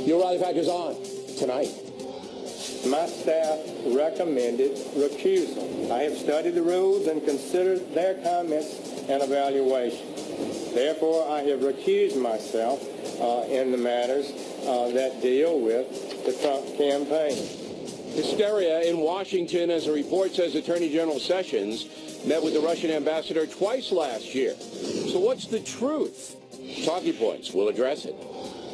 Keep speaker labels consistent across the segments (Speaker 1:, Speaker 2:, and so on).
Speaker 1: The O'Reilly Factor is on tonight.
Speaker 2: My staff recommended recusal. I have studied the rules and considered their comments and evaluation. Therefore, I have recused myself in the matters that deal with the Trump campaign.
Speaker 1: Hysteria in Washington as a report says Attorney General Sessions met with the Russian ambassador twice last year. So what's the truth? Talking Points will address it.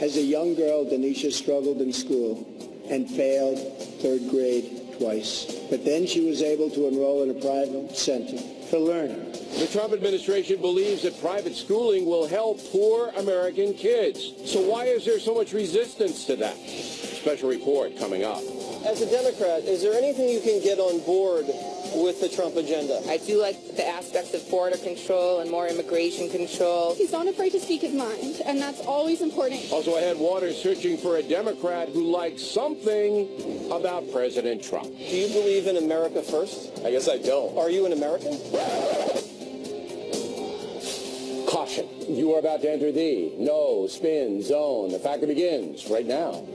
Speaker 3: As a young girl, Denisha struggled in school and failed third grade twice. But then she was able to enroll in a private center for learning.
Speaker 1: The Trump administration believes that private schooling will help poor American kids. So why is there so much resistance to that? Special report coming up.
Speaker 4: As a Democrat, is there anything you can get on board with the Trump agenda?
Speaker 5: I do like the aspects of border control and more immigration control.
Speaker 6: He's not afraid to speak his mind, and that's always important.
Speaker 1: Also ahead, Waters searching for a Democrat who likes something about President Trump.
Speaker 4: Do you believe in America first?
Speaker 1: I guess I don't.
Speaker 4: Are you an American?
Speaker 1: Caution. You are about to enter the no spin zone. The factor begins right now.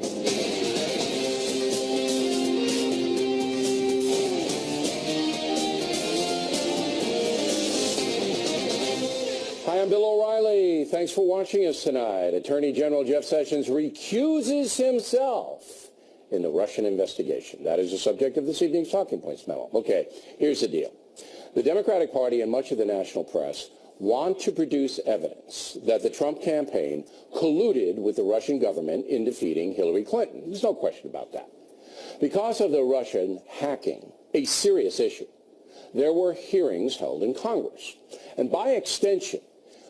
Speaker 1: Hi, I'm Bill O'Reilly. Thanks for watching us tonight. Attorney General Jeff Sessions recuses himself in the Russian investigation. That is the subject of this evening's Talking Points memo. Okay, here's the deal. The Democratic Party and much of the national press want to produce evidence that the Trump campaign colluded with the Russian government in defeating Hillary Clinton. There's no question about that. Because of the Russian hacking, a serious issue, there were hearings held in Congress. And by extension,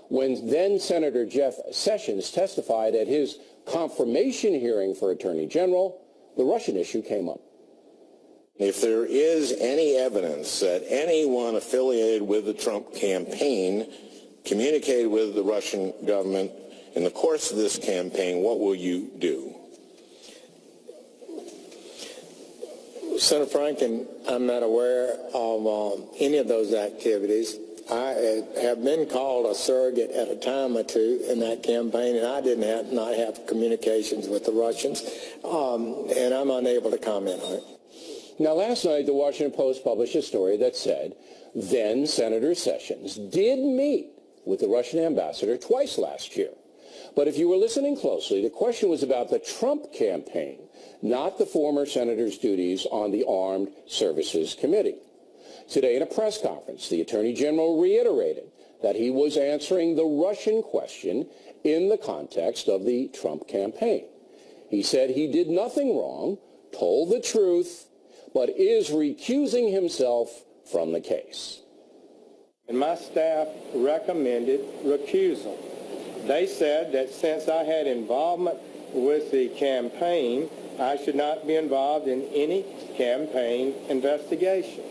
Speaker 1: when then Senator Jeff Sessions testified at his confirmation hearing for Attorney General, the Russian issue came up.
Speaker 7: If there is any evidence that anyone affiliated with the Trump campaign communicated with the Russian government in the course of this campaign, what will you do?
Speaker 2: Senator Franken, I'm not aware of any of those activities. I have been called a surrogate at a time or two in that campaign, and I did not have communications with the Russians, and I'm unable to comment on it.
Speaker 1: Now, last night, the Washington Post published a story that said then Senator Sessions did meet with the Russian ambassador twice last year. But if you were listening closely, the question was about the Trump campaign, not the former senator's duties on the Armed Services Committee. Today, in a press conference, the Attorney General reiterated that he was answering the Russian question in the context of the Trump campaign. He said he did nothing wrong, told the truth, but is recusing himself from the case.
Speaker 2: And my staff recommended recusal. They said that since I had involvement with the campaign, I should not be involved in any campaign investigation.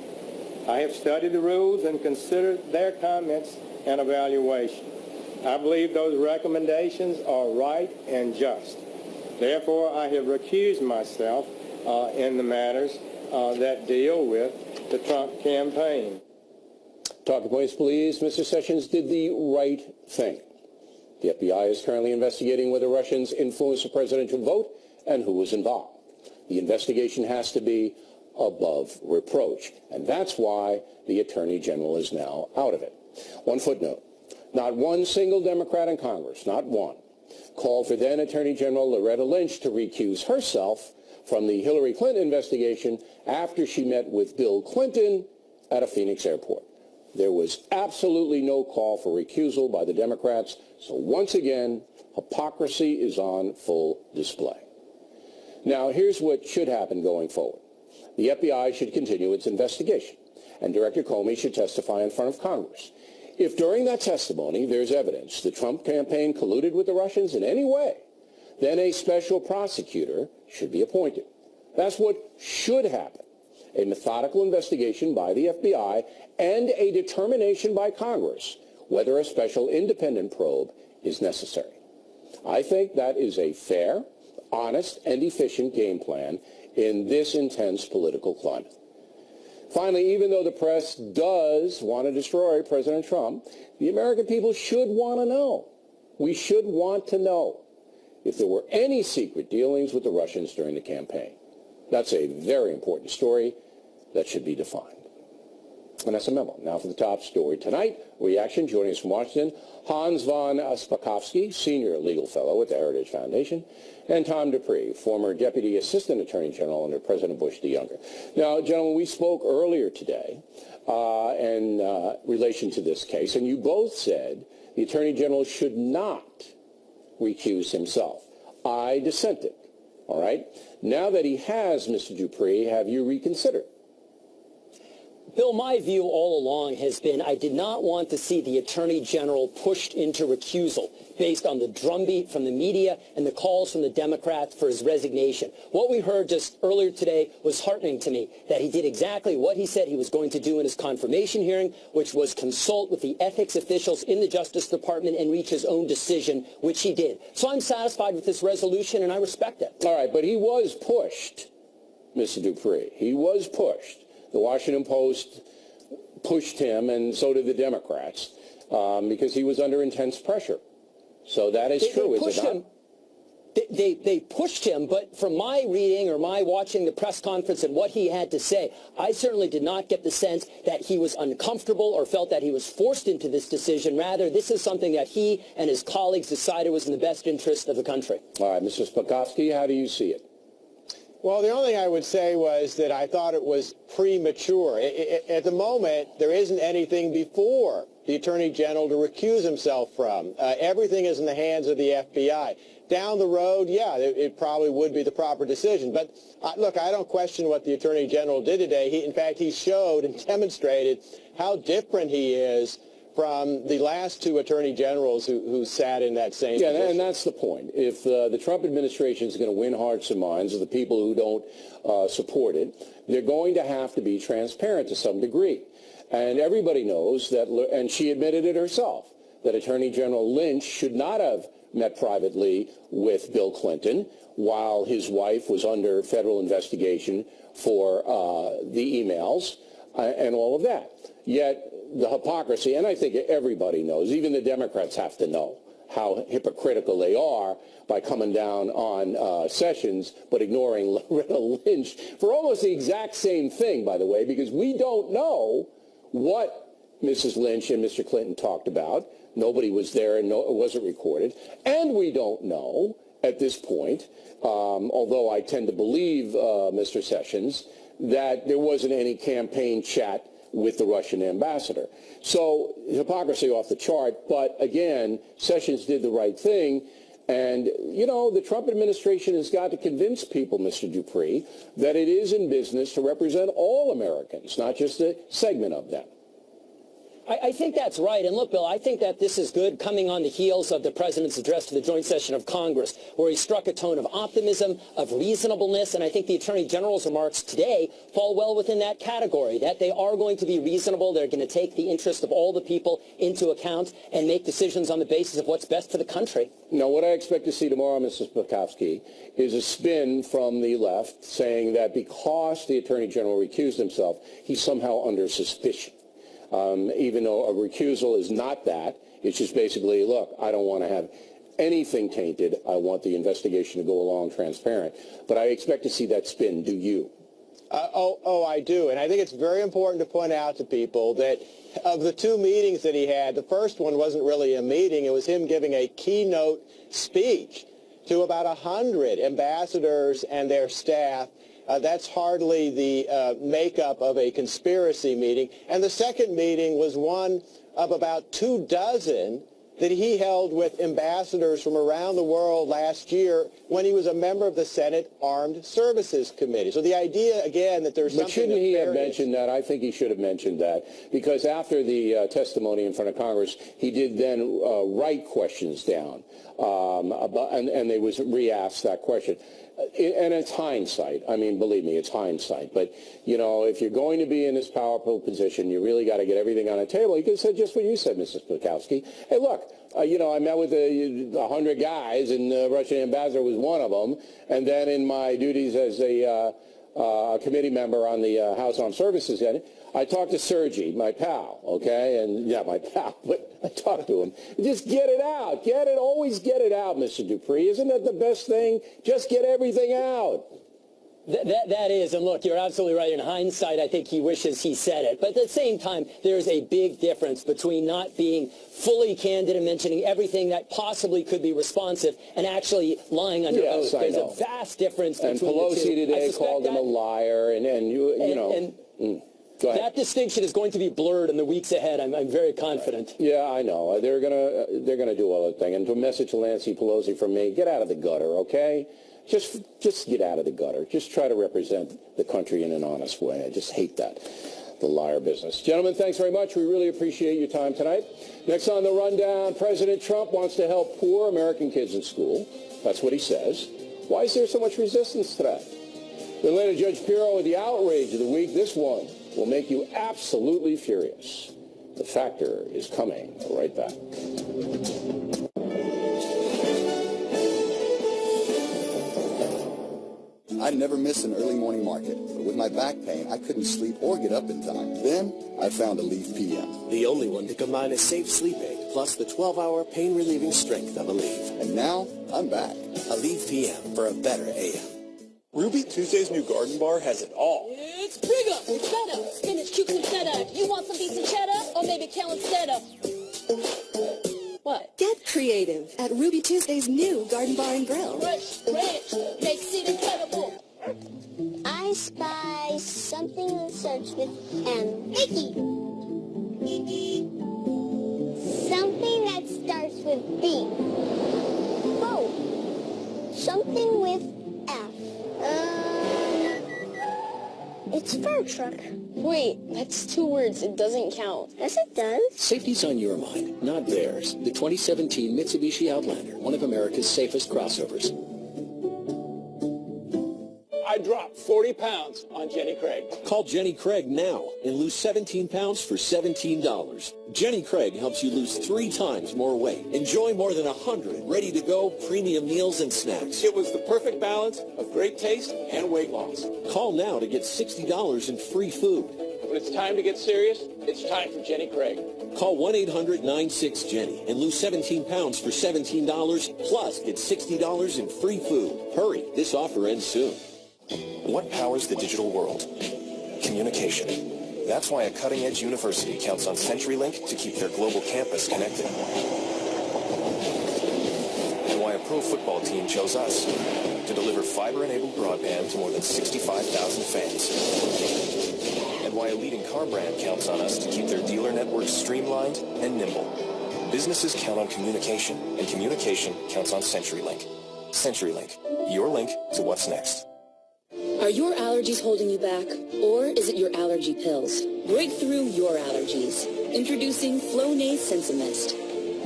Speaker 2: I have studied the rules and considered their comments and evaluation. I believe those recommendations are right and just. Therefore, I have recused myself in the matters that deal with the Trump campaign.
Speaker 1: Talking Points believes Mr. Sessions did the right thing. The FBI is currently investigating whether Russians influenced the presidential vote and who was involved. The investigation has to be above reproach, and that's why the Attorney General is now out of it. One footnote. Not one single Democrat in Congress, not one, called for then Attorney General Loretta Lynch to recuse herself from the Hillary Clinton investigation after she met with Bill Clinton at a Phoenix airport. There was absolutely no call for recusal by the Democrats, so once again, hypocrisy is on full display. Now, here's what should happen going forward. The FBI should continue its investigation, and Director Comey should testify in front of Congress. If during that testimony there's evidence the Trump campaign colluded with the Russians in any way, then a special prosecutor should be appointed. That's what should happen. A methodical investigation by the FBI and a determination by Congress whether a special independent probe is necessary. I think that is a fair, honest, and efficient game plan in this intense political climate. Finally, even though the press does want to destroy President Trump, the American people should want to know. We should want to know. if there were any secret dealings with the Russians during the campaign. That's a very important story that should be defined. And that's a memo. Now for the top story tonight, reaction. Joining us from Washington, Hans von Spakovsky, Senior Legal Fellow at the Heritage Foundation, and Tom Dupree, former Deputy Assistant Attorney General under President Bush the Younger. Now, gentlemen, we spoke earlier today in relation to this case, and you both said the Attorney General should not recuse himself. I dissented, all right? Now that he has, Mr. Dupree, have you reconsidered?
Speaker 8: Bill, my view all along has been I did not want to see the Attorney General pushed into recusal based on the drumbeat from the media and the calls from the Democrats for his resignation. What we heard just earlier today was heartening to me, that he did exactly what he said he was going to do in his confirmation hearing, which was consult with the ethics officials in the Justice Department and reach his own decision, which he did. So I'm satisfied with this resolution, and I respect it.
Speaker 1: All right, but he was pushed, Mr. Dupree. He was pushed. The Washington Post pushed him, and so did the Democrats, because he was under intense pressure. So that is true, is it not?
Speaker 8: They pushed him, but from my reading or my watching the press conference and what he had to say, I certainly did not get the sense that he was uncomfortable or felt that he was forced into this decision. Rather, this is something that he and his colleagues decided was in the best interest of the country.
Speaker 1: All right, Mr. Spakovsky, how do you see it?
Speaker 3: Well, the only thing I would say was that I thought it was premature. At the moment, there isn't anything before the Attorney General to recuse himself from. Everything is in the hands of the FBI. Down the road, yeah, it probably would be the proper decision. But look, I don't question what the Attorney General did today. In fact, he showed and demonstrated how different he is from the last two attorney generals who sat in that same position.
Speaker 1: And that's the point. If the Trump administration is going to win hearts and minds of the people who don't support it, they're going to have to be transparent to some degree. And everybody knows that, and she admitted it herself, that Attorney General Lynch should not have met privately with Bill Clinton while his wife was under federal investigation for the emails and all of that. Yet the hypocrisy, and I think everybody knows, even the Democrats have to know how hypocritical they are by coming down on Sessions but ignoring Loretta Lynch for almost the exact same thing, by the way, because we don't know what Mrs. Lynch and Mr. Clinton talked about. Nobody was there and it wasn't recorded. And we don't know at this point, although I tend to believe Mr. Sessions, that there wasn't any campaign chat with the Russian ambassador. So hypocrisy off the chart, but again, Sessions did the right thing. And, you know, the Trump administration has got to convince people, Mr. Dupree, that it is in business to represent all Americans, not just a segment of them.
Speaker 8: I think that's right. And look, Bill, I think that this is good coming on the heels of the president's address to the joint session of Congress, where he struck a tone of optimism, of reasonableness. And I think the Attorney General's remarks today fall well within that category, that they are going to be reasonable. They're going to take the interest of all the people into account and make decisions on the basis of what's best for the country.
Speaker 1: Now, what I expect to see tomorrow, Mr. Spakovsky, is a spin from the left saying that because the Attorney General recused himself, he's somehow under suspicion. Even though a recusal is not that, it's just basically, look, I don't want to have anything tainted. I want the investigation to go along transparent. But I expect to see that spin. Do you?
Speaker 3: I do. And I think it's very important to point out to people that of the two meetings that he had, the first one wasn't really a meeting. It was him giving a keynote speech to about 100 ambassadors and their staff. That's hardly the makeup of a conspiracy meeting. And the second meeting was one of about 24 that he held with ambassadors from around the world last year when he was a member of the Senate Armed Services Committee. So the idea, again, that there's something
Speaker 1: But shouldn't he have
Speaker 3: nefarious.
Speaker 1: mentioned that? I think he should have mentioned that, because after the testimony in front of Congress, he did then write questions down, and they was re-asked that question. And it's hindsight. I mean, believe me, it's hindsight. But, you know, if you're going to be in this powerful position, you really got to get everything on the table. You could have said just what you said, Mr. Spakovsky. Hey, look, you know, I met with 100 guys, and the Russian ambassador was one of them. And then in my duties as a a committee member on the House Armed Services. I talked to Sergey, my pal, okay? And, yeah, my pal, but I talked to him. Just get it out. Always get it out, Mr. Dupree. Isn't that the best thing? Just get everything out.
Speaker 8: That is, and look, you're absolutely right. In hindsight, I think he wishes he said it. But at the same time, there's a big difference between not being fully candid and mentioning everything that possibly could be responsive and actually lying under oath. There's a vast difference between the two.
Speaker 1: And Pelosi today called him a liar, and you know. Go ahead.
Speaker 8: That distinction is going to be blurred in the weeks ahead. I'm very confident.
Speaker 1: Yeah, I know. They're gonna do all that thing. And to a message to Nancy Pelosi from me: get out of the gutter, okay? Just get out of the gutter. Just try to represent the country in an honest way. I just hate that, the liar business. Gentlemen, thanks very much. We really appreciate your time tonight. Next on the rundown, President Trump wants to help poor American kids in school. That's what he says. Why is there so much resistance to that? Then later, Judge Pirro with the outrage of the week. This one will make you absolutely furious. The Factor is coming right back.
Speaker 9: I never miss an early morning market, but with my back pain, I couldn't sleep or get up in time. Then I found Aleve PM.
Speaker 10: The only one to combine a safe sleep aid plus the 12-hour pain-relieving strength of Aleve.
Speaker 9: And now I'm back.
Speaker 10: Aleve PM for a better AM.
Speaker 11: Ruby Tuesday's new garden bar has it all.
Speaker 12: It's bigger, it's better. Spinach, cukes, and cheddar. You want some decent cheddar or maybe kale instead of? What?
Speaker 13: Get creative at Ruby Tuesday's new garden bar and grill.
Speaker 12: Fresh, ranch, makes it incredible.
Speaker 14: I spy something that starts with M. Mickey. Something that starts with B. Oh, something with F. It's a fire truck.
Speaker 15: Wait, that's 2 words. It doesn't count.
Speaker 14: Yes, it does.
Speaker 16: Safety's on your mind, not theirs. The 2017 Mitsubishi Outlander, one of America's safest crossovers.
Speaker 17: I dropped 40 pounds on Jenny Craig.
Speaker 18: Call Jenny Craig now and lose 17 pounds for $17. Jenny Craig helps you lose 3 times more weight. Enjoy more than 100 ready-to-go premium meals and snacks.
Speaker 17: It was the perfect balance of great taste and weight loss.
Speaker 18: Call now to get $60 in free food.
Speaker 17: When it's time to get serious, it's time for Jenny Craig.
Speaker 18: Call 1-800-96-JENNY and lose 17 pounds for $17, plus get $60 in free food. Hurry, this offer ends soon.
Speaker 19: What powers the digital world? Communication. That's why a cutting-edge university counts on CenturyLink to keep their global campus connected. And why a pro football team chose us to deliver fiber-enabled broadband to more than 65,000 fans. And why a leading car brand counts on us to keep their dealer networks streamlined and nimble. Businesses count on communication, and communication counts on CenturyLink. CenturyLink, your link to what's next.
Speaker 20: Are your allergies holding you back, or is it your allergy pills? Break through your allergies. Introducing Flonase Sensimist.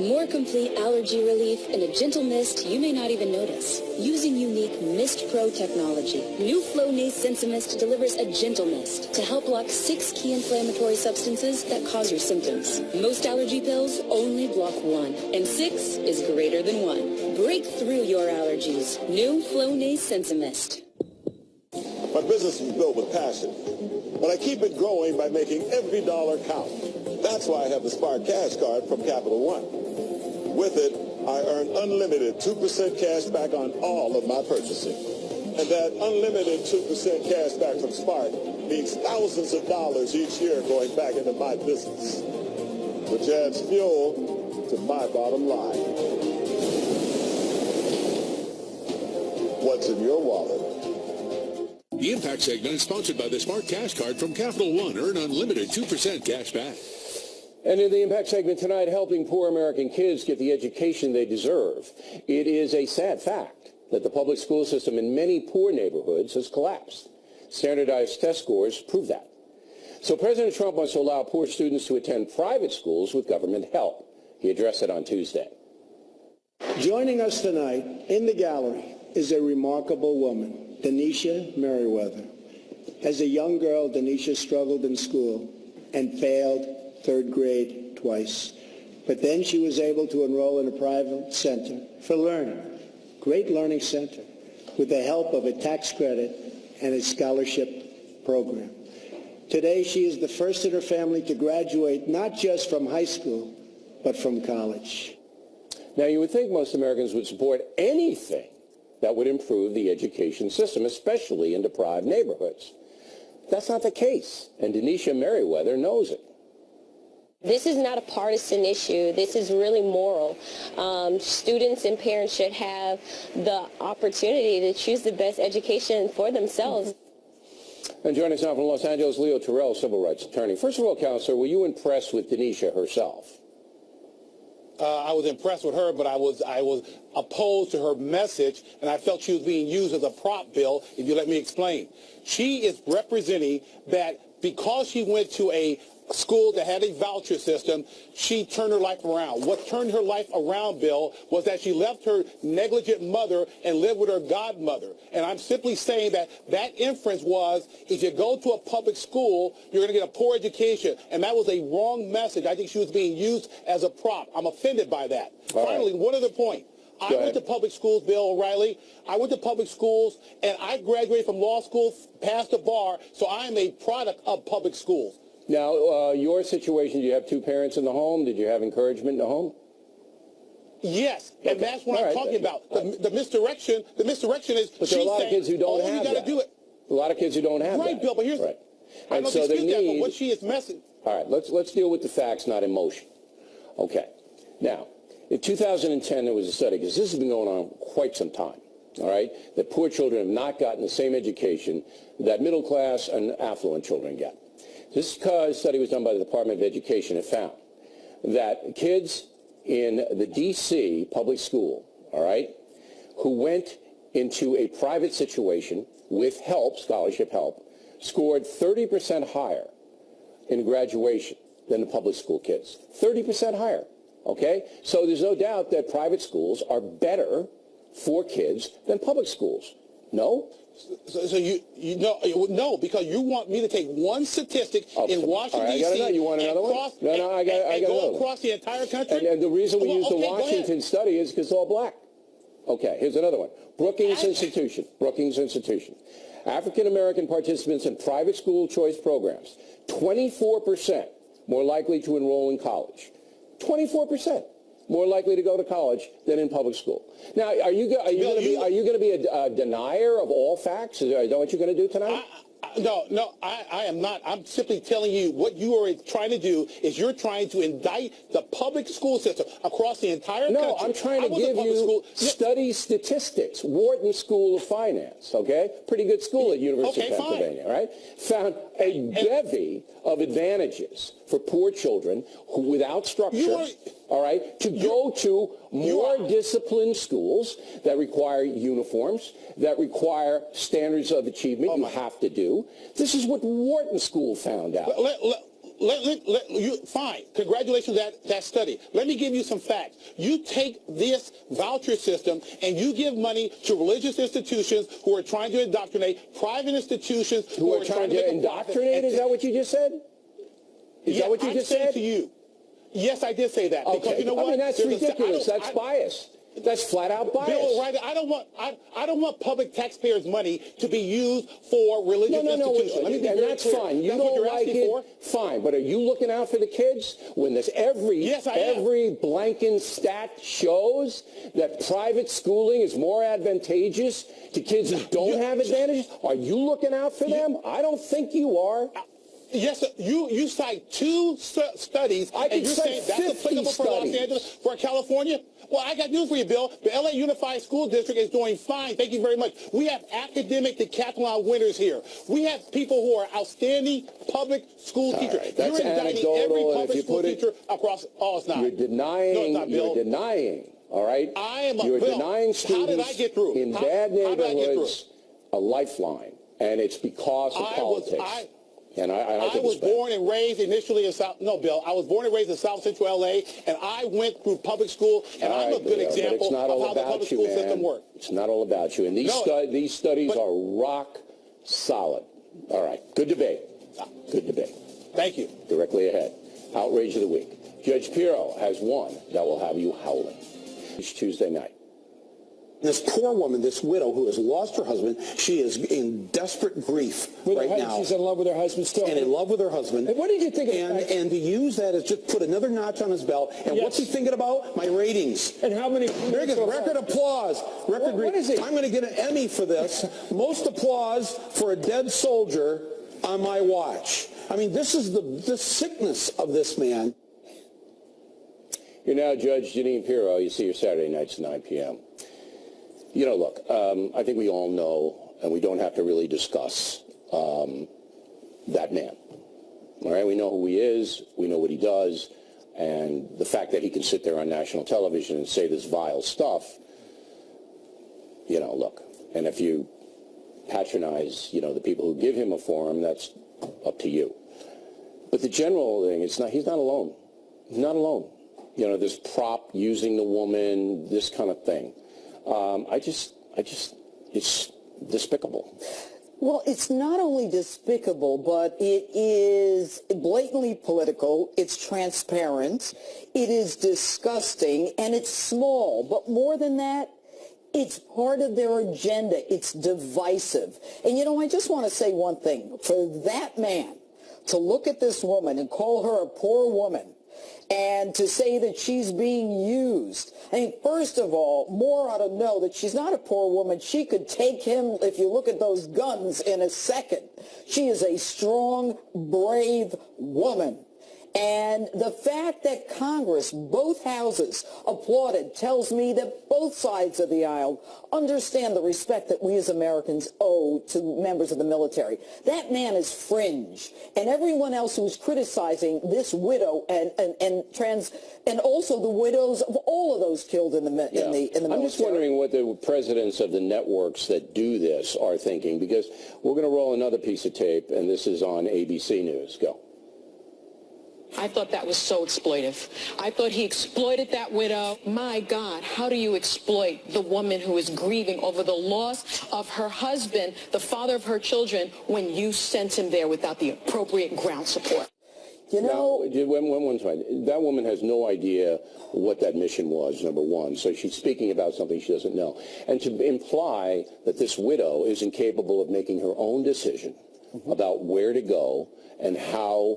Speaker 20: More complete allergy relief in a gentle mist you may not even notice. Using unique Mist Pro technology, new Flonase Sensimist delivers a gentle mist to help block 6 key inflammatory substances that cause your symptoms. Most allergy pills only block 1, and 6 is greater than 1. Break through your allergies. New Flonase Sensimist.
Speaker 21: My business is built with passion, but I keep it growing by making every dollar count. That's why I have the Spark Cash Card from Capital One. With it, I earn unlimited 2% cash back on all of my purchasing. And that unlimited 2% cash back from Spark means thousands of dollars each year going back into my business, which adds fuel to my bottom line. What's in your wallet?
Speaker 22: The Impact segment is sponsored by the Spark Cash Card from Capital One. Earn unlimited 2% cash back.
Speaker 1: And in the Impact segment tonight, helping poor American kids get the education they deserve. It is a sad fact that the public school system in many poor neighborhoods has collapsed. Standardized test scores prove that. So President Trump wants to allow poor students to attend private schools with government help. He addressed it on Tuesday.
Speaker 23: Joining us tonight in the gallery is a remarkable woman, Denisha Merriweather. As a young girl, Denisha struggled in school and failed 3rd grade twice. But then she was able to enroll in a private center for learning, Great Learning Center, with the help of a tax credit and a scholarship program. Today, she is the first in her family to graduate not just from high school, but from college.
Speaker 1: Now, you would think most Americans would support anything that would improve the education system, especially in deprived neighborhoods. That's not the case, and Denisha Merriweather knows it.
Speaker 15: This is not a partisan issue. This is really moral. Students and parents should have the opportunity to choose the best education for themselves.
Speaker 1: And joining us now from Los Angeles, Leo Terrell, civil rights attorney. First of all, Counselor, were you impressed with Denisha herself?
Speaker 4: I was impressed with her, but I was opposed to her message, and I felt she was being used as a prop, Bill, if you let me explain. She is representing that because she went to a school that had a voucher system, she turned her life around. What turned her life around, Bill, was that she left her negligent mother and lived with her godmother. And I'm simply saying that that inference was, if you go to a public school, you're going to get a poor education. And that was a wrong message. I think she was being used as a prop. I'm offended by that. Finally, one other point. I went to public schools, Bill O'Reilly. I went to public schools, and I graduated from law school, passed the bar, so I am a product of public schools.
Speaker 1: Now, your situation, do you have two parents in the home? Did you have encouragement in the home?
Speaker 4: Yes, and that's what I'm talking about. The misdirection is
Speaker 1: but there are a lot of kids who don't have that.
Speaker 4: Do it.
Speaker 1: A lot of kids who don't have that.
Speaker 4: Right, Bill, but here's
Speaker 1: right.
Speaker 4: I
Speaker 1: And
Speaker 4: don't
Speaker 1: so
Speaker 4: dispute
Speaker 1: they
Speaker 4: that,
Speaker 1: need,
Speaker 4: but what she is messing.
Speaker 1: All right, let's deal with the facts, not emotion. Okay. Now, in 2010, there was a study, because this has been going on quite some time, all right, that poor children have not gotten the same education that middle class and affluent children get. This study was done by the Department of Education. It found that kids in the D.C. public school, all right, who went into a private situation with help, scholarship help, scored 30% higher in graduation than the public school kids. 30% higher, okay? So there's no doubt that private schools are better for kids than public schools. No?
Speaker 4: So you know, no, because you want me to take one statistic in Washington, D.C.
Speaker 1: You want another one? No, I got
Speaker 4: go across the entire country?
Speaker 1: And the reason we use the Washington study is because it's all black. Okay, here's another one. Brookings Institution. African-American participants in private school choice programs, 24% more likely to enroll in college. 24% more likely to go to college than in public school. Now, are you going to be a denier of all facts? Is that what you're going to do tonight?
Speaker 4: No, I am not. I'm simply telling you what you are trying to do is you're trying to indict the public school system across the entire country.
Speaker 1: No, I'm trying to give you study statistics. Wharton School of Finance, okay? Pretty good school at University of Pennsylvania, right? Found a bevy of advantages for poor children who, without structure, all right, to go to more disciplined schools that require uniforms, that require standards of achievement you have to do. This is what Wharton School found out.
Speaker 4: Fine. Congratulations on that study. Let me give you some facts. You take this voucher system and you give money to religious institutions who are trying to indoctrinate, private institutions
Speaker 1: who are trying to indoctrinate? Is that what you just said? Is that what you just said?
Speaker 4: To you. Yes, I did say that.
Speaker 1: Okay.
Speaker 4: Because you know what?
Speaker 1: I mean, that's ridiculous. That's bias. That's flat out bias.
Speaker 4: Bill O'Reilly, I don't want public taxpayers' money to be used for religious institutions.
Speaker 1: And that's fine. You don't like it, fine. But are you looking out for the kids when this every blanking stat shows that private schooling is more advantageous to kids who don't have advantages? Are you looking out for them? I don't think you are.
Speaker 4: Yes, you cite two studies, and you're saying that's applicable for Los Angeles, for California? Well, I got news for you, Bill. The L.A. Unified School District is doing fine. Thank you very much. We have academic decathlon winners here. We have people who are outstanding public school teachers.
Speaker 1: Right, that's
Speaker 4: you're indicting every public school teacher across. Oh, it's not.
Speaker 1: You're denying.
Speaker 4: No, it's not, Bill.
Speaker 1: You're denying. All right.
Speaker 4: You're
Speaker 1: denying students
Speaker 4: how did I get through?
Speaker 1: in bad neighborhoods a lifeline, and it's because of politics.
Speaker 4: I was born and raised initially in South. No, Bill. I was born and raised in South Central L.A. and I went through public school, and I'm a good example of how the public school system works.
Speaker 1: It's not all about you, and these studies are rock solid. All right, good debate. Good debate.
Speaker 4: Thank you.
Speaker 1: Directly ahead, outrage of the week. Judge Pirro has one that will have you howling. It's Tuesday night.
Speaker 4: This poor woman, this widow who has lost her husband, she is in desperate grief right now.
Speaker 23: She's in love with her husband still.
Speaker 4: And in love with her husband.
Speaker 23: And what did you think of
Speaker 4: and to use that as just put another notch on his belt. And what's he thinking about? My ratings.
Speaker 23: And how many?
Speaker 4: Record applause. What is it? I'm going to get an Emmy for this. Most applause for a dead soldier on my watch. I mean, this is the sickness of this man.
Speaker 1: You're now Judge Jeanine Pirro. You see your Saturday nights at 9 p.m. You know, look, I think we all know, and we don't have to really discuss that man. All right, we know who he is, we know what he does, and the fact that he can sit there on national television and say this vile stuff, you know, look, and if you patronize, you know, the people who give him a forum, that's up to you. But the general thing, he's not alone. He's not alone. You know, this prop using the woman, this kind of thing. It's despicable.
Speaker 5: Well, it's not only despicable, but it is blatantly political, it's transparent, it is disgusting, and it's small. But more than that, it's part of their agenda. It's divisive. And, you know, I just want to say one thing. For that man to look at this woman and call her a poor woman, and to say that she's being used. I mean, first of all, Moore ought to know that she's not a poor woman. She could take him, if you look at those guns, in a second. She is a strong, brave woman. And the fact that Congress, both houses, applauded tells me that both sides of the aisle understand the respect that we as Americans owe to members of the military. That man is fringe. And everyone else who's criticizing this widow and also the widows of all of those killed in the military.
Speaker 1: I'm just wondering what the presidents of the networks that do this are thinking, because we're going to roll another piece of tape, and this is on ABC News. Go.
Speaker 6: I thought that was so exploitive. I thought he exploited that widow. My God, how do you exploit the woman who is grieving over the loss of her husband, the father of her children, when you sent him there without the appropriate ground support?
Speaker 5: You know,
Speaker 1: that woman has no idea what that mission was, number one. So she's speaking about something she doesn't know. And to imply that this widow is incapable of making her own decision about where to go and how,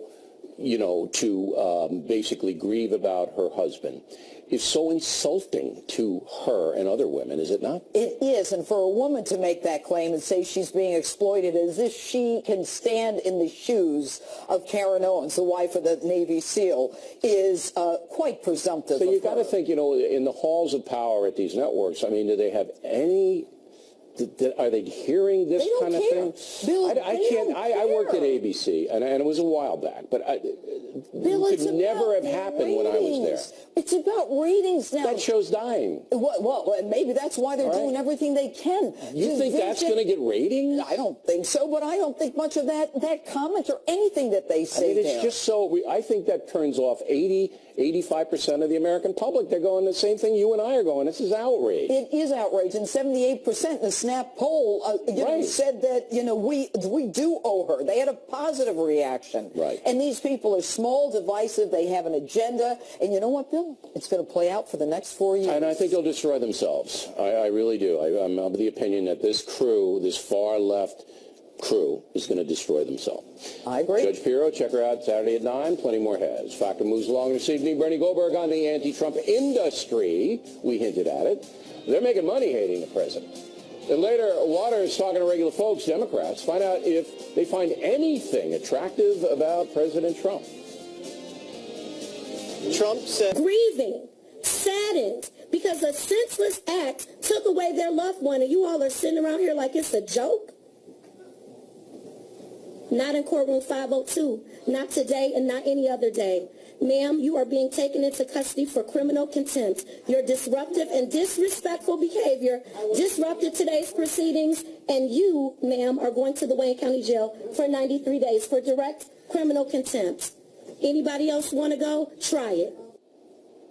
Speaker 1: you know, to basically grieve about her husband is so insulting to her and other women, is it not?
Speaker 5: It is, and for a woman to make that claim and say she's being exploited as if she can stand in the shoes of Karen Owens, the wife of the Navy SEAL, is quite presumptive.
Speaker 1: So you've got to think, you know, in the halls of power at these networks, I mean, do they have any... Are they hearing this kind of thing?
Speaker 5: Bill,
Speaker 1: I worked at ABC, and it was a while back, but it could never have happened when I was there.
Speaker 5: It's about ratings now.
Speaker 1: That show's dying.
Speaker 5: Well, maybe that's why they're doing everything they can.
Speaker 1: You think that's going to get ratings?
Speaker 5: I don't think so, but I don't think much of that comment or anything that they say.
Speaker 1: I mean, it's just so. I think that turns off 85% of the American public. They're going the same thing you and I are going. This is outrage.
Speaker 5: It is outrage, and 78% in the Snap poll said that, you know, we do owe her. They had a positive reaction.
Speaker 1: Right.
Speaker 5: And these people are small, divisive. They have an agenda, and you know what, Bill? It's going to play out for the next 4 years.
Speaker 1: And I think they'll destroy themselves. I really do. I'm of the opinion that this crew, this far left crew, is going to destroy themselves.
Speaker 5: I agree.
Speaker 1: Judge Pirro, check her out Saturday at 9. Plenty more has. Factor moves along this evening. Bernie Goldberg on the anti-Trump industry. We hinted at it. They're making money hating the president. And later, Waters talking to regular folks, Democrats, find out if they find anything attractive about President Trump.
Speaker 7: Trump said, grieving, saddened, because a senseless act took away their loved one, and you all are sitting around here like it's a joke? Not in courtroom 502, not today and not any other day. Ma'am, you are being taken into custody for criminal contempt. Your disruptive and disrespectful behavior disrupted today's proceedings, and you, ma'am, are going to the Wayne County Jail for 93 days for direct criminal contempt. Anybody else want to go? Try it.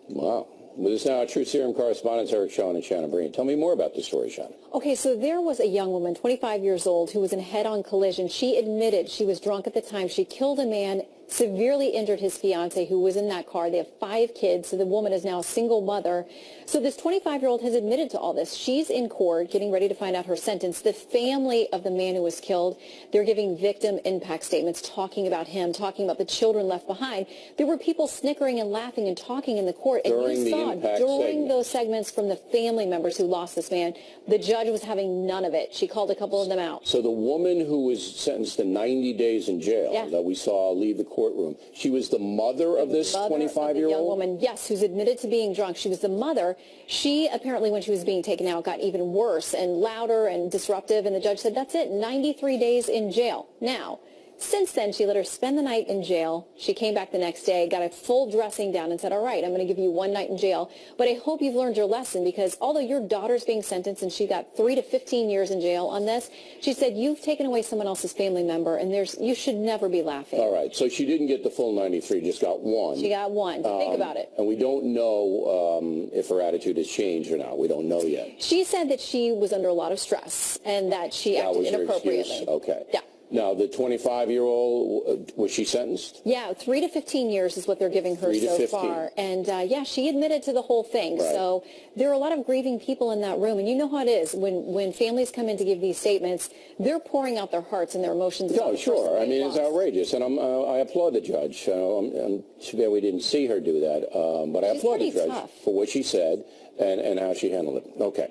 Speaker 1: Wow. With us now, True Serum correspondents Eric Shawn and Shannon Breen. Tell me more about the story, Shannon.
Speaker 2: Okay, so there was a young woman, 25 years old, who was in a head-on collision. She admitted she was drunk at the time. She killed a man, severely injured his fiance who was in that car. They have 5 kids, so the woman is now a single mother. So this 25-year-old has admitted to all this. She's in court getting ready to find out her sentence. The family of the man who was killed, they're giving victim impact statements, talking about him, talking about the children left behind. There were people snickering and laughing and talking in the court. And you saw during those segments from the family members who lost this man, the judge was having none of it. She called a couple of them out.
Speaker 1: So the woman who was sentenced to 90 days in jail that we saw leave the courtroom, she was the mother of this 25-year-old?
Speaker 2: Young woman, yes, who's admitted to being drunk. She was the mother. She apparently, when she was being taken out, got even worse and louder and disruptive, and the judge said, that's it, 93 days in jail. Now, since then, she let her spend the night in jail. She came back the next day, got a full dressing down, and said, all right, I'm going to give you 1 night in jail. But I hope you've learned your lesson, because although your daughter's being sentenced and she got 3 to 15 years in jail on this, she said, you've taken away someone else's family member, and you should never be laughing.
Speaker 1: All right, so she didn't get the full 93, just got 1.
Speaker 2: She got 1. Think about it.
Speaker 1: And we don't know if her attitude has changed or not. We don't know yet.
Speaker 2: She said that she was under a lot of stress and that she acted inappropriately.
Speaker 1: Okay.
Speaker 2: Yeah.
Speaker 1: Now, the 25-year-old, was she sentenced?
Speaker 2: Yeah, 3 to 15 years is what they're giving her so far. And, yeah, she admitted to the whole thing.
Speaker 1: Right.
Speaker 2: So there are a lot of grieving people in that room. And you know how it is. When families come in to give these statements, they're pouring out their hearts and their emotions.
Speaker 1: No, sure. I mean, it's outrageous. And I applaud the judge. I'm too bad we didn't see her do that. But I applaud the judge for what she said and how she handled it. Okay.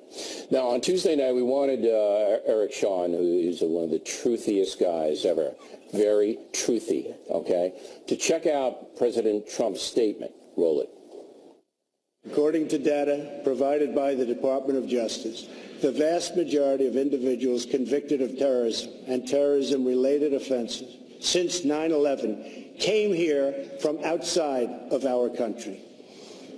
Speaker 1: Now, on Tuesday night, we wanted Eric Shawn, who is one of the truthiest guys ever, very truthy, okay, to check out President Trump's statement. Roll it.
Speaker 23: According to data provided by the Department of Justice, the vast majority of individuals convicted of terrorism and terrorism-related offenses since 9/11 came here from outside of our country.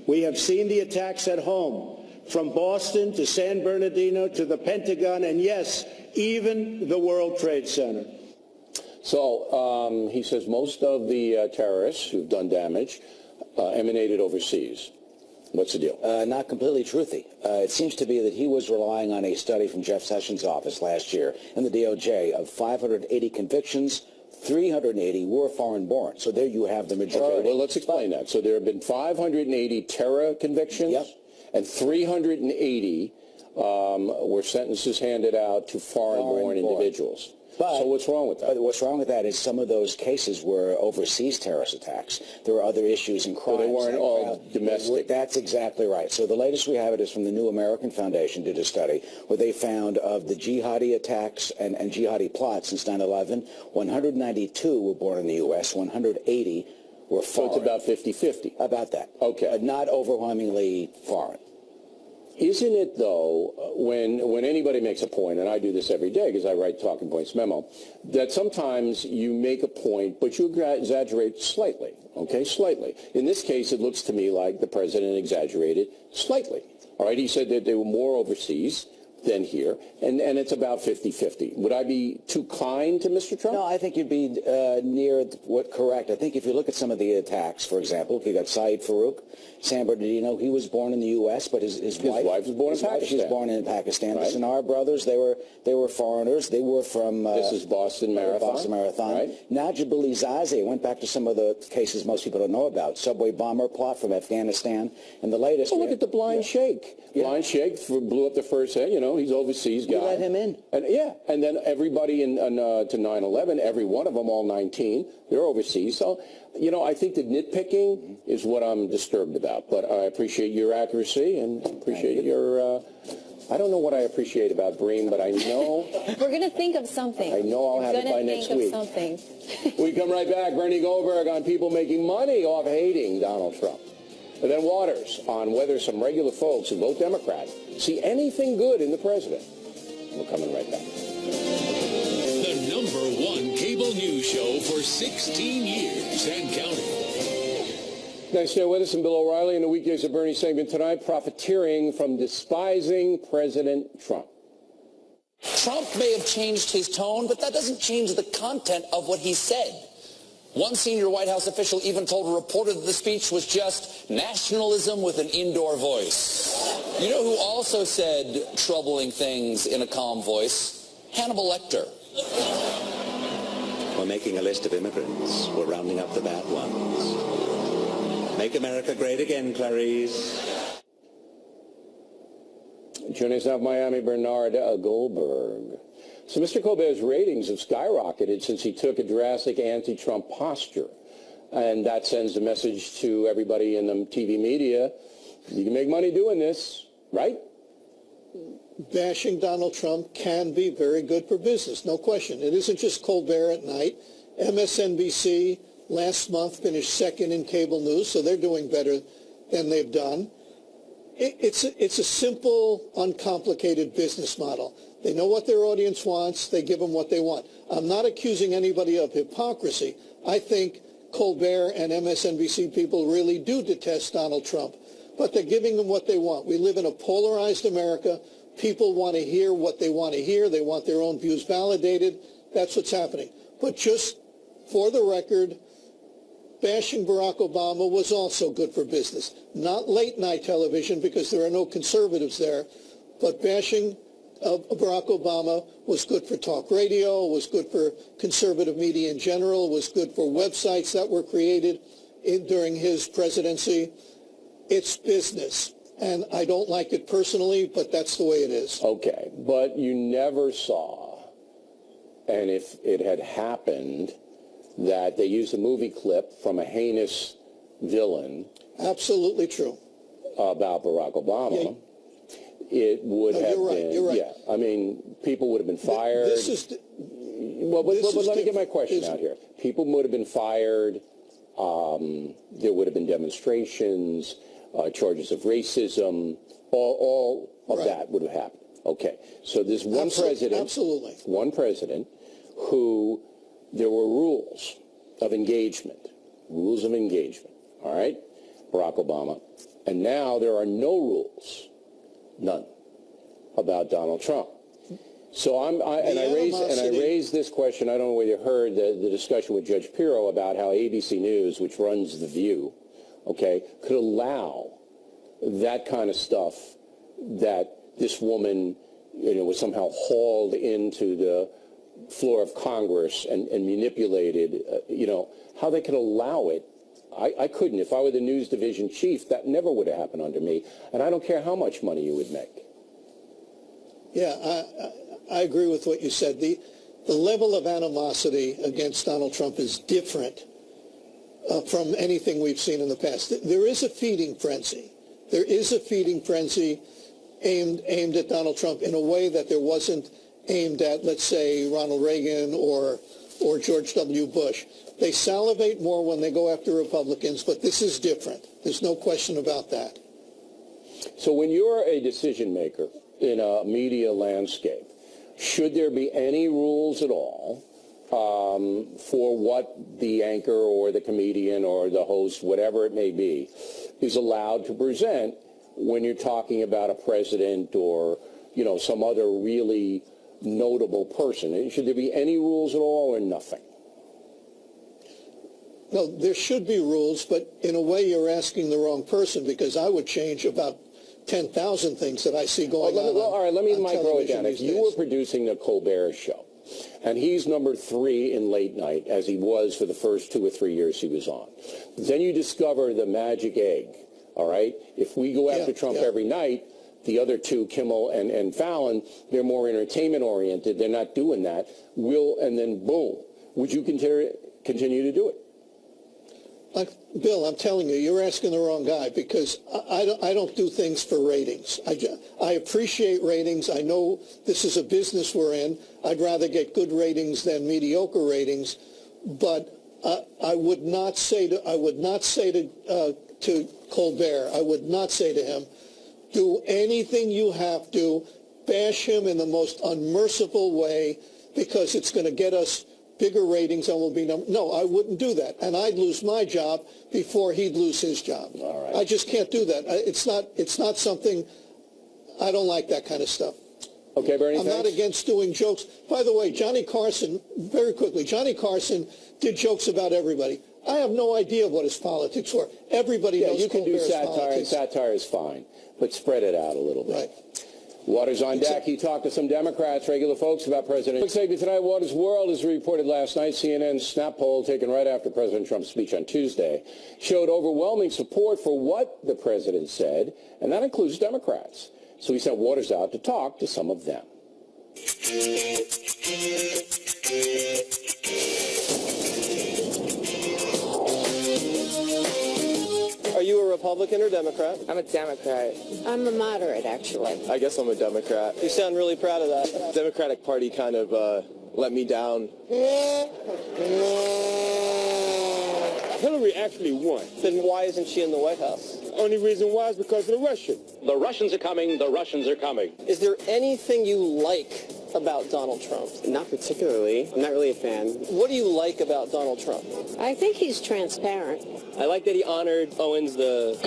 Speaker 23: We have seen the attacks at home, from Boston to San Bernardino to the Pentagon, and yes, even the World Trade Center.
Speaker 1: So he says most of the terrorists who've done damage emanated overseas. What's the deal?
Speaker 3: Not completely truthy. It seems to be that he was relying on a study from Jeff Sessions' office last year in the DOJ of 580 convictions. 380 were foreign-born. So there you have the majority.
Speaker 1: Okay, well, let's explain that. So there have been 580 terror convictions, and 380 were sentences handed out to foreign-born individuals. So what's wrong with that?
Speaker 3: But what's wrong with that is some of those cases were overseas terrorist attacks. There were other issues and crimes.
Speaker 1: So they weren't all domestic.
Speaker 3: That's exactly right. So the latest we have it is from the New American Foundation did a study where they found of the jihadi attacks and jihadi plots since 9/11, 192 were born in the U.S., 180 were foreign.
Speaker 1: So it's about 50-50.
Speaker 3: About that.
Speaker 1: Okay.
Speaker 3: Not overwhelmingly foreign.
Speaker 1: Isn't it, though, when anybody makes a point, and I do this every day because I write Talking Points memo, that sometimes you make a point, but you exaggerate slightly, okay, slightly. In this case, it looks to me like the president exaggerated slightly. All right, he said that they were more overseas than here, and it's about 50-50. Would I be too kind to Mr. Trump?
Speaker 3: No, I think you'd be near what correct. I think if you look at some of the attacks, for example, you got Saeed Farouk, San Bernardino. He was born in the U.S., but his wife
Speaker 1: was born in Pakistan.
Speaker 3: She was born in Pakistan.
Speaker 1: Right.
Speaker 3: The Sinar brothers, they were foreigners. They were from
Speaker 1: this is Boston Marathon.
Speaker 3: Boston Marathon.
Speaker 1: Right.
Speaker 3: Najib Ali Zazi went back to some of the cases most people don't know about. Subway bomber plot from Afghanistan, and the latest.
Speaker 1: Oh, look at the Blind Sheikh. Blind Sheikh blew up the first head. You know, he's overseas guy.
Speaker 3: You let him in.
Speaker 1: And and then everybody to 9/11, every one of them, all 19, they're overseas. So, you know, I think the nitpicking is what I'm disturbed about. But I appreciate your accuracy and appreciate your. I don't know what I appreciate about Breen, but I know.
Speaker 2: We're going to think of something.
Speaker 1: I know I'll have it by next week.
Speaker 2: Something.
Speaker 1: We come right back. Bernie Goldberg on people making money off hating Donald Trump. And then Waters on whether some regular folks who vote Democrat see anything good in the president. We're coming right back.
Speaker 22: The #1 cable news show for 16 years and counting.
Speaker 1: Nice to stay with us. I'm Bill O'Reilly in the Weekdays of Bernie segment tonight, profiteering from despising President Trump.
Speaker 8: Trump may have changed his tone, but that doesn't change the content of what he said. One senior White House official even told a reporter that the speech was just nationalism with an indoor voice. You know who also said troubling things in a calm voice? Hannibal Lecter.
Speaker 3: We're making a list of immigrants. We're rounding up the bad ones. Make America great again, Clarice.
Speaker 1: Joining us now from Miami, Bernard Goldberg. So Mr. Colbert's ratings have skyrocketed since he took a drastic anti-Trump posture. And that sends a message to everybody in the TV media. You can make money doing this, right?
Speaker 9: Bashing Donald Trump can be very good for business, no question. It isn't just Colbert at night. MSNBC last month finished second in cable news, so they're doing better than they've done. It's a simple, uncomplicated business model. They know what their audience wants. They give them what they want. I'm not accusing anybody of hypocrisy. I think Colbert and MSNBC people really do detest Donald Trump, but they're giving them what they want. We live in a polarized America. People want to hear what they want to hear. They want their own views validated. That's what's happening. But just for the record, bashing Barack Obama was also good for business. Not late-night television because there are no conservatives there, but bashing Barack Obama was good for talk radio, was good for conservative media in general, was good for websites that were created during his presidency. It's business, and I don't like it personally, but that's the way it is.
Speaker 1: Okay, but you never saw, and if it had happened, that they used a movie clip from a heinous villain.
Speaker 9: Absolutely true.
Speaker 1: About Barack Obama. Yeah. It would have been.
Speaker 9: You're right.
Speaker 1: Yeah, I mean, people would have been fired. Well, let me get my question out here. People would have been fired. There would have been demonstrations, charges of racism. All of that would have happened. Okay, so there's one president. One president who there were rules of engagement. Rules of engagement. All right, Barack Obama, and now there are no rules. None about Donald Trump. So I raised this question. I don't know whether you heard the discussion with Judge Pirro about how ABC News, which runs The View, okay, could allow that kind of stuff, that this woman, was somehow hauled into the floor of Congress and manipulated, how they could allow it. I couldn't. If I were the news division chief, that never would have happened under me. And I don't care how much money you would make.
Speaker 9: Yeah, I agree with what you said. The level of animosity against Donald Trump is different from anything we've seen in the past. There is a feeding frenzy. There is a feeding frenzy aimed at Donald Trump in a way that there wasn't aimed at, let's say, Ronald Reagan or George W. Bush. They salivate more when they go after Republicans, but this is different. There's no question about that.
Speaker 1: So when you're a decision maker in a media landscape, should there be any rules at all for what the anchor or the comedian or the host, whatever it may be, is allowed to present when you're talking about a president or, some other really notable person? Should there be any rules at all or nothing?
Speaker 9: No, there should be rules, but in a way you're asking the wrong person, because I would change about 10,000 things that I see going on.
Speaker 1: All right, let me micro it down. If you were producing the Colbert Show, and he's number 3 in late night, as he was for the first 2 or 3 years he was on, then you discover the magic egg, all right? If we go after Trump every night, the other two, Kimmel and Fallon, they're more entertainment-oriented. They're not doing that. And then boom. Would you continue to do it?
Speaker 9: Bill, I'm telling you, you're asking the wrong guy, because I don't do things for ratings. I appreciate ratings. I know this is a business we're in. I'd rather get good ratings than mediocre ratings. But I would not say to Colbert, I would not say to him, do anything you have to, bash him in the most unmerciful way, because it's going to get us bigger ratings and we'll be no, I wouldn't do that. And I'd lose my job before he'd lose his job.
Speaker 1: All right.
Speaker 9: I just can't do that. It's not something, I don't like that kind of stuff.
Speaker 1: Okay, Bernie,
Speaker 9: I'm not
Speaker 1: thanks.
Speaker 9: against doing jokes. By the way, Johnny Carson, very quickly, Johnny Carson did jokes about everybody. I have no idea what his politics were. Everybody knows
Speaker 1: you can do
Speaker 9: Colbert's
Speaker 1: satire, and
Speaker 9: politics.
Speaker 1: satire is fine, but spread it out a little bit.
Speaker 9: Right.
Speaker 1: Waters on deck. He talked to some Democrats, regular folks, about President. Quick segment tonight. Waters World, as reported last night, CNN's snap poll taken right after President Trump's speech on Tuesday showed overwhelming support for what the president said, and that includes Democrats. So he sent Waters out to talk to some of them.
Speaker 10: Are you a Republican or Democrat?
Speaker 11: I'm a Democrat. I'm a moderate, actually.
Speaker 10: I guess I'm a Democrat. You sound really proud of that. Democratic Party kind of let me down.
Speaker 13: Hillary actually won.
Speaker 10: Then why isn't she in the White House?
Speaker 13: Only reason why is because of the Russian.
Speaker 17: The Russians are coming. The Russians are coming.
Speaker 10: Is there anything you like about Donald Trump?
Speaker 11: Not particularly. I'm not really a fan.
Speaker 10: What do you like about Donald Trump?
Speaker 11: I think he's transparent.
Speaker 10: I like that he honored Owens, the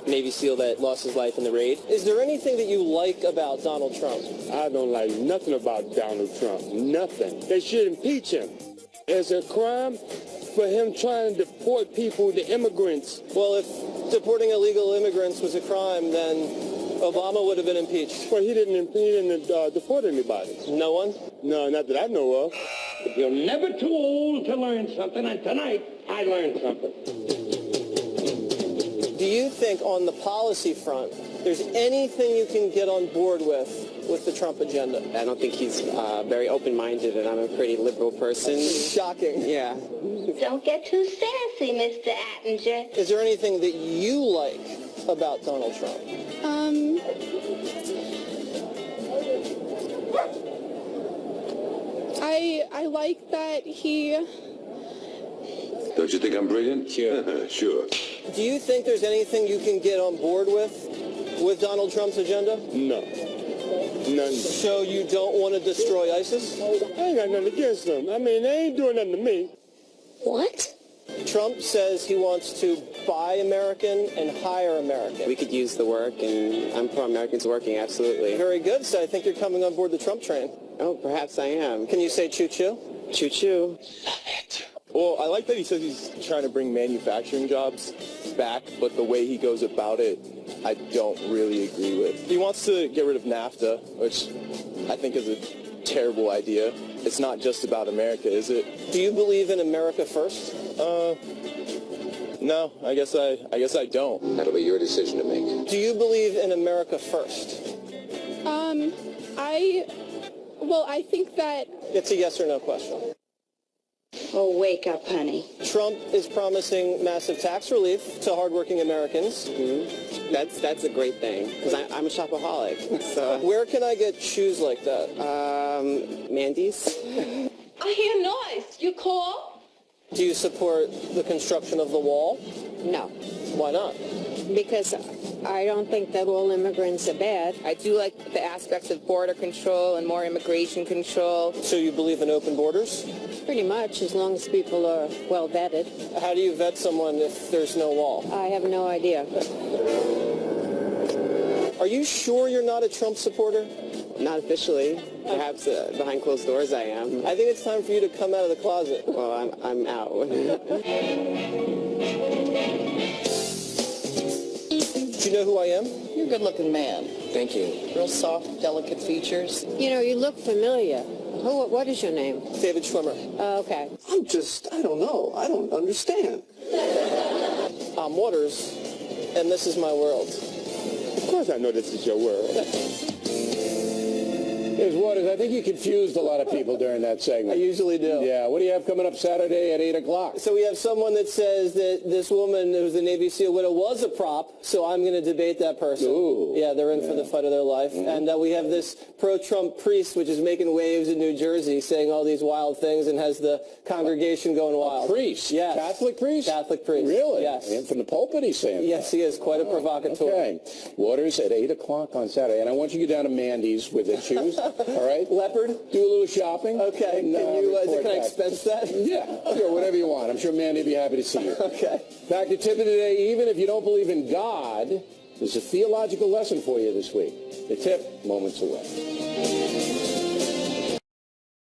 Speaker 10: Navy SEAL that lost his life in the raid. Is there anything that you like about Donald Trump?
Speaker 13: I don't like nothing about Donald Trump. Nothing. They should impeach him. It's a crime for him trying to deport people, the immigrants.
Speaker 10: Well, if deporting illegal immigrants was a crime, then Obama would have been impeached.
Speaker 13: Well, he didn't deport anybody.
Speaker 10: No one?
Speaker 13: No, not that I know of.
Speaker 17: You're never too old to learn something, and tonight I learned something.
Speaker 10: Do you think on the policy front there's anything you can get on board with the Trump agenda?
Speaker 11: I don't think he's very open-minded, and I'm a pretty liberal person.
Speaker 10: Shocking.
Speaker 11: Yeah.
Speaker 14: Don't get too sassy, Mr. Attinger.
Speaker 10: Is there anything that you like about Donald Trump?
Speaker 24: I like that he...
Speaker 25: Don't you think I'm brilliant? Sure. Sure.
Speaker 10: Do you think there's anything you can get on board with Donald Trump's agenda?
Speaker 13: No. None.
Speaker 10: So you don't want to destroy ISIS?
Speaker 13: I ain't got nothing against them. I mean, they ain't doing nothing to me.
Speaker 10: What? Trump says he wants to buy American and hire American.
Speaker 11: We could use the work, and I'm pro-Americans working, absolutely.
Speaker 10: Very good, so I think you're coming on board the Trump train.
Speaker 11: Oh, perhaps I am.
Speaker 10: Can you say choo-choo?
Speaker 11: Choo-choo.
Speaker 10: Well, I like that he says he's trying to bring manufacturing jobs back, but the way he goes about it, I don't really agree with. He wants to get rid of NAFTA, which I think is a terrible idea. It's not just about America, is it? Do you believe in America first? No, I guess I don't.
Speaker 25: That'll be your decision to make.
Speaker 10: Do you believe in America first?
Speaker 24: I think that...
Speaker 10: It's a yes or no question.
Speaker 11: Oh, wake up, honey.
Speaker 10: Trump is promising massive tax relief to hardworking Americans.
Speaker 11: Mm-hmm. That's a great thing, because I'm a shopaholic. So.
Speaker 10: Where can I get shoes like that?
Speaker 11: Mandy's.
Speaker 12: I hear noise. You call?
Speaker 10: Do you support the construction of the wall?
Speaker 11: No.
Speaker 10: Why not?
Speaker 11: Because I don't think that all immigrants are bad. I do like the aspects of border control and more immigration control.
Speaker 10: So you believe in open borders?
Speaker 11: Pretty much, as long as people are well vetted.
Speaker 10: How do you vet someone if there's no wall?
Speaker 11: I have no idea.
Speaker 10: Are you sure you're not a Trump supporter?
Speaker 11: Not officially. Perhaps behind closed doors I am.
Speaker 10: I think it's time for you to come out of the closet.
Speaker 11: Well, I'm out.
Speaker 10: Do you know who I am?
Speaker 5: You're a good-looking man.
Speaker 11: Thank you.
Speaker 5: Real soft, delicate features.
Speaker 11: You know, you look familiar. What is your name?
Speaker 10: David Schwimmer.
Speaker 11: Okay.
Speaker 5: I don't know. I don't understand.
Speaker 10: I'm Waters, and this is my world.
Speaker 13: Of course I know this is your world.
Speaker 1: Here's Waters. I think you confused a lot of people during that segment.
Speaker 10: I usually do.
Speaker 1: Yeah. What do you have coming up Saturday at 8 o'clock?
Speaker 10: So we have someone that says that this woman who's a Navy SEAL widow was a prop, so I'm going to debate that person.
Speaker 1: Ooh.
Speaker 10: Yeah, they're in for the fight of their life. Mm-hmm. And we have this pro-Trump priest, which is making waves in New Jersey, saying all these wild things and has the congregation going wild.
Speaker 1: A priest?
Speaker 10: Yes.
Speaker 1: Catholic priest?
Speaker 10: Catholic priest.
Speaker 1: Really?
Speaker 10: Yes.
Speaker 1: And from the pulpit he's saying
Speaker 10: Yes, he is. Quite a provocateur.
Speaker 1: Okay. Waters at 8 o'clock on Saturday. And I want you to go down to Mandy's with the shoes. All right?
Speaker 10: Leopard?
Speaker 1: Do a little shopping.
Speaker 10: Okay.
Speaker 1: And,
Speaker 10: can I expense that?
Speaker 1: Yeah. Sure, whatever you want. I'm sure Mandy would be happy to see you.
Speaker 10: Okay.
Speaker 1: Back to tip of the day. Even if you don't believe in God, There's a theological lesson for you this week. The tip, moments away.